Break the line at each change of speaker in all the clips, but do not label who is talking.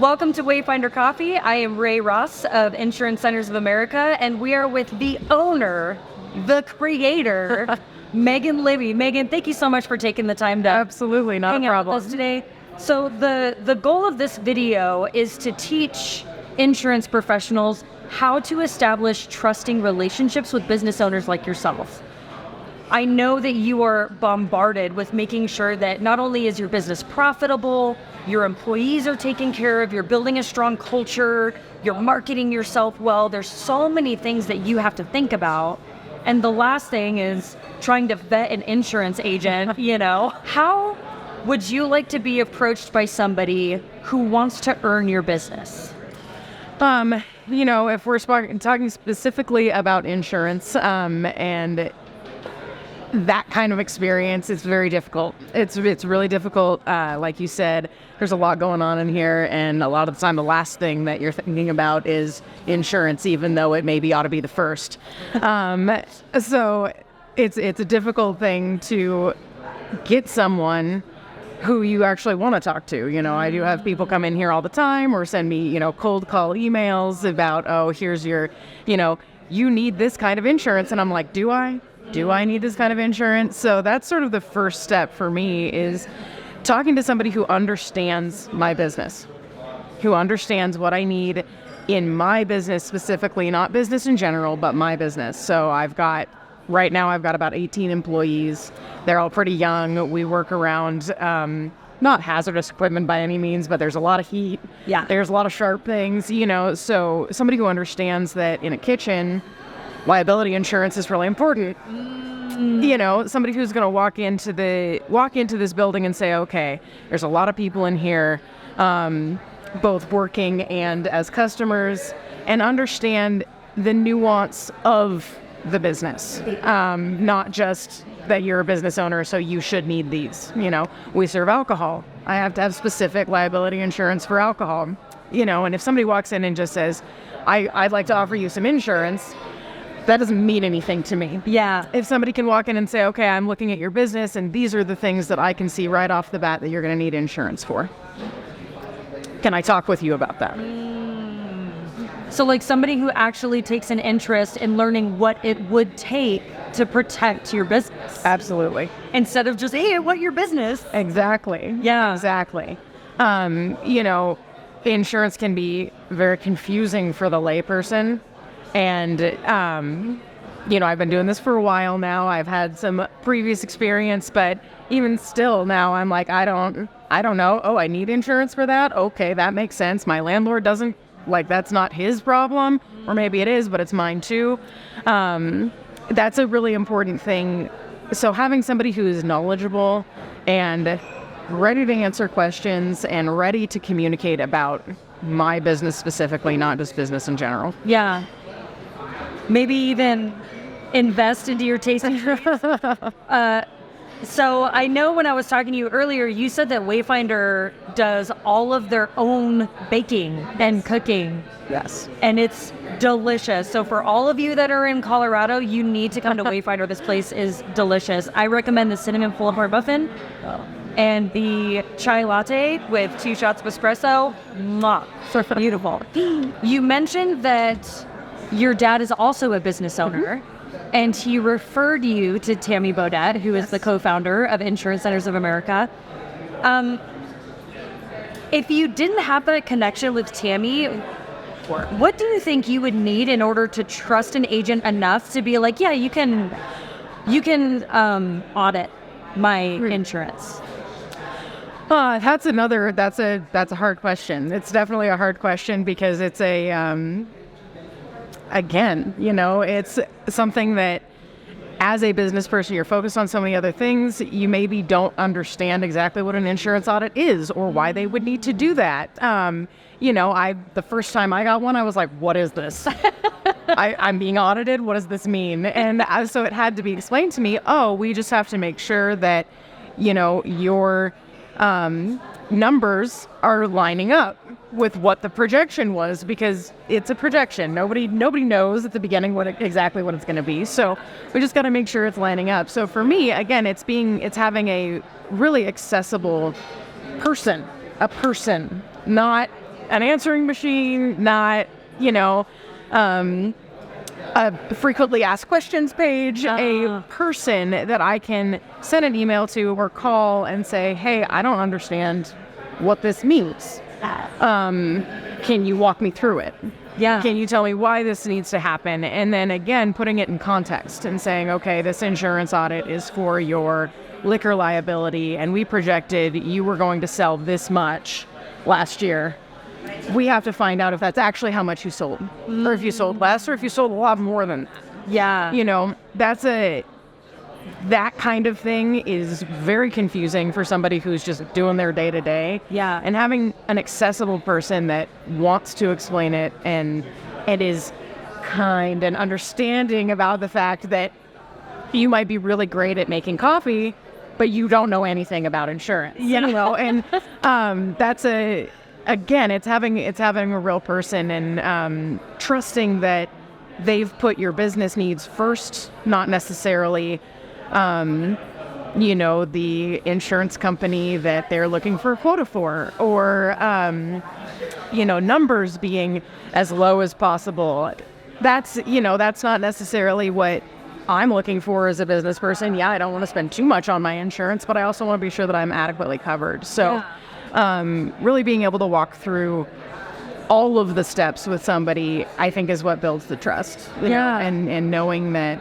Welcome to Wayfinder Coffee. I am Ray Ross of Insurance Centers of America, and we are with the owner, the creator, Megan Libby. Megan, thank you so much for taking the time to
Absolutely, not
hang
a
out
problem.
with us today. So the goal of this video is to teach insurance professionals how to establish trusting relationships with business owners like yourself. I know that you are bombarded with making sure that not only is your business profitable, your employees are taken care of, you're building a strong culture, you're marketing yourself well. There's so many things that you have to think about. And the last thing is trying to vet an insurance agent, How would you like to be approached by somebody who wants to earn your business?
If we're talking specifically about insurance, and that kind of experience, it's very difficult. It's really difficult. Like you said, there's a lot going on in here, and a lot of the time the last thing that you're thinking about is insurance, even though it maybe ought to be the first. So it's a difficult thing to get someone who you actually want to talk to. I do have people come in here all the time or send me, cold call emails about, here's your, you need this kind of insurance. And I'm like, do I need this kind of insurance? So that's sort of the first step for me, is talking to somebody who understands my business, who understands what I need in my business specifically, not business in general, but my business. So right now I've got about 18 employees. They're all pretty young. We work around, not hazardous equipment by any means, but there's a lot of heat.
Yeah.
There's a lot of sharp things, so somebody who understands that in a kitchen, liability insurance is really important. Somebody who's going to walk into this building and say, okay, there's a lot of people in here, both working and as customers, and understand the nuance of the business, not just that you're a business owner, so you should need these. We serve alcohol. I have to have specific liability insurance for alcohol. And if somebody walks in and just says, I'd like to offer you some insurance, that doesn't mean anything to me.
Yeah.
If somebody can walk in and say, okay, I'm looking at your business and these are the things that I can see right off the bat that you're going to need insurance for. Can I talk with you about that?
So like somebody who actually takes an interest in learning what it would take to protect your business.
Absolutely.
Instead of just, hey, I want your business.
Exactly.
Yeah.
Exactly. Insurance can be very confusing for the layperson. And, I've been doing this for a while now. I've had some previous experience, but even still now I'm like, I don't know. Oh, I need insurance for that? Okay, that makes sense. My landlord doesn't, that's not his problem, or maybe it is, but it's mine too. That's a really important thing. So having somebody who is knowledgeable and ready to answer questions and ready to communicate about my business specifically, not just business in general.
Yeah. Maybe even invest into your tasting treats. So I know when I was talking to you earlier, you said that Wayfinder does all of their own baking and cooking.
Yes.
And it's delicious. So for all of you that are in Colorado, you need to come to Wayfinder. This place is delicious. I recommend the cinnamon full heart muffin and the chai latte with 2 shots of espresso. Mwah. So beautiful. You mentioned that your dad is also a business owner. And he referred you to Tammy Bodette, who is the co-founder of Insurance Centers of America. If you didn't have that connection with Tammy, what do you think you would need in order to trust an agent enough to be like, yeah, you can audit my insurance?
That's a hard question. It's definitely a hard question because it's again, it's something that as a business person, you're focused on so many other things. You maybe don't understand exactly what an insurance audit is or why they would need to do that. The first time I got one, I was like, what is this? I'm being audited. What does this mean? And so it had to be explained to me. Oh, we just have to make sure that, your numbers are lining up with what the projection was, because it's a projection. Nobody knows at the beginning exactly what it's going to be. So we just got to make sure it's lining up. So for me, again, it's having a really accessible person, not an answering machine, not, a frequently asked questions page, a person that I can send an email to or call and say, hey, I don't understand what this means. Can you walk me through it?
Yeah.
Can you tell me why this needs to happen? And then again, putting it in context and saying, okay, this insurance audit is for your liquor liability, and we projected you were going to sell this much last year. We have to find out if that's actually how much you sold, or if you sold less, or if you sold a lot more than that.
Yeah.
That kind of thing is very confusing for somebody who's just doing their day to day.
Yeah.
And having an accessible person that wants to explain it and is kind and understanding about the fact that you might be really great at making coffee, but you don't know anything about insurance. And it's having a real person and trusting that they've put your business needs first, not necessarily the insurance company that they're looking for a quota for, or numbers being as low as possible. That's not necessarily what I'm looking for as a business person. Yeah, I don't want to spend too much on my insurance, but I also want to be sure that I'm adequately covered. So really being able to walk through all of the steps with somebody, I think, is what builds the trust. And knowing that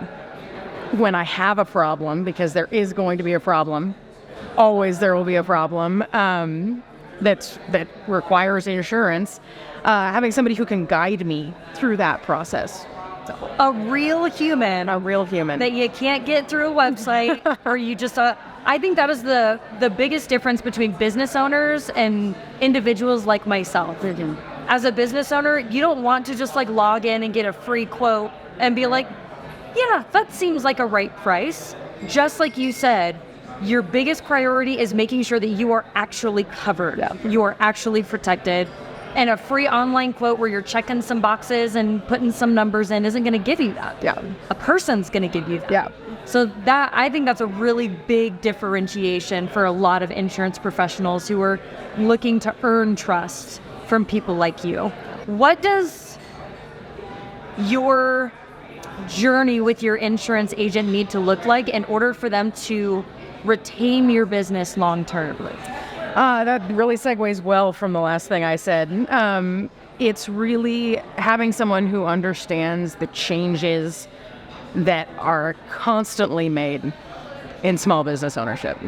when I have a problem, because there is going to be a problem, always there will be a problem that requires insurance, having somebody who can guide me through that process.
A real human that you can't get through a website or you just I think that is the biggest difference between business owners and individuals like myself.
Mm-hmm.
As a business owner, you don't want to just log in and get a free quote and be like, yeah, that seems like a right price. Just like you said, your biggest priority is making sure that you are actually covered.
Yeah.
You are actually protected. And a free online quote where you're checking some boxes and putting some numbers in isn't going to give you that.
Yeah.
A person's going to give you that.
Yeah.
So I think that's a really big differentiation for a lot of insurance professionals who are looking to earn trust from people like you. What does your journey with your insurance agent need to look like in order for them to retain your business long term?
That really segues well from the last thing I said. It's really having someone who understands the changes that are constantly made in small business ownership.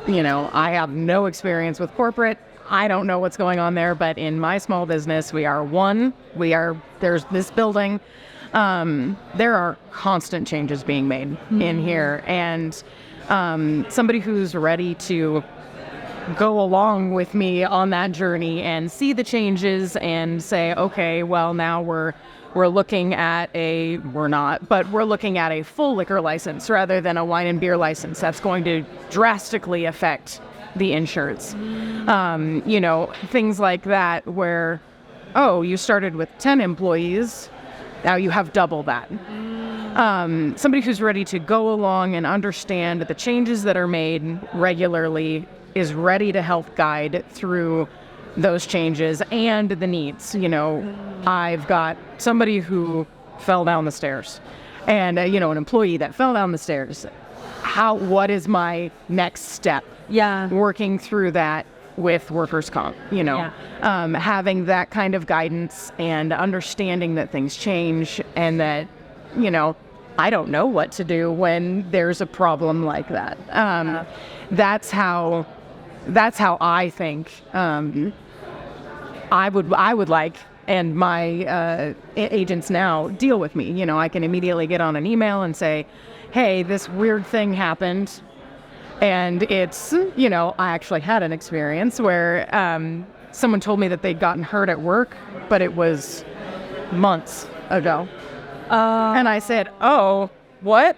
I have no experience with corporate. I don't know what's going on there, but in my small business, there's this building. There are constant changes being made in here, and somebody who's ready to go along with me on that journey and see the changes and say, okay, well, now we're looking at we're looking at a full liquor license rather than a wine and beer license. That's going to drastically affect the insurance. Things like that where, you started with 10 employees, now you have double that. Somebody who's ready to go along and understand the changes that are made regularly, is ready to help guide through those changes and the needs. I've got somebody who fell down the stairs and, an employee that fell down the stairs. What is my next step?
Yeah.
Working through that with workers' comp, having that kind of guidance and understanding that things change and that, I don't know what to do when there's a problem like that. That's how I think I would like, and my agents now deal with me. I can immediately get on an email and say, hey, this weird thing happened. And it's, I actually had an experience where someone told me that they'd gotten hurt at work, but it was months ago. And I said, oh, what?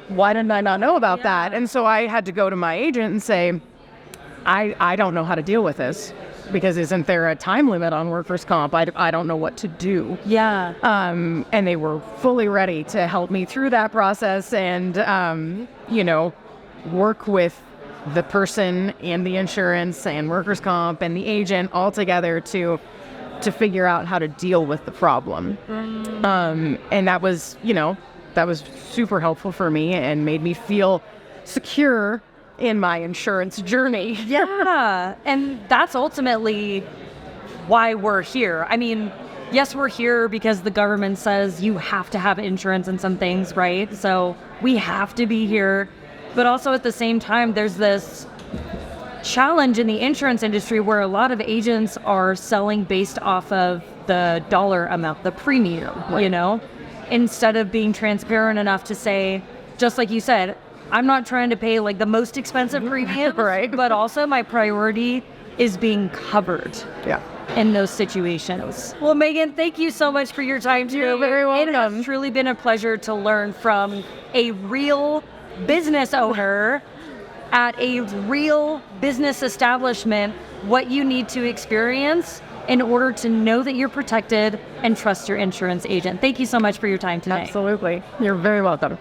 Why didn't I not know about that? And so I had to go to my agent and say, I don't know how to deal with this, because isn't there a time limit on workers' comp? I don't know what to do.
Yeah.
And they were fully ready to help me through that process and, work with the person and the insurance and workers' comp and the agent all together to figure out how to deal with the problem. And that was, that was super helpful for me and made me feel secure in my insurance journey.
Yeah. And that's ultimately why we're here. I mean, yes, we're here because the government says you have to have insurance in some things, right? So we have to be here. But also at the same time, there's this challenge in the insurance industry where a lot of agents are selling based off of the dollar amount, the premium, instead of being transparent enough to say, just like you said, I'm not trying to pay like the most expensive premium,
right?
But also my priority is being covered.
Yeah.
In those situations. Well, Megan, thank you so much for your time today.
You're very welcome.
It has truly been a pleasure to learn from a real business owner at a real business establishment what you need to experience in order to know that you're protected and trust your insurance agent. Thank you so much for your time today.
Absolutely. You're very welcome.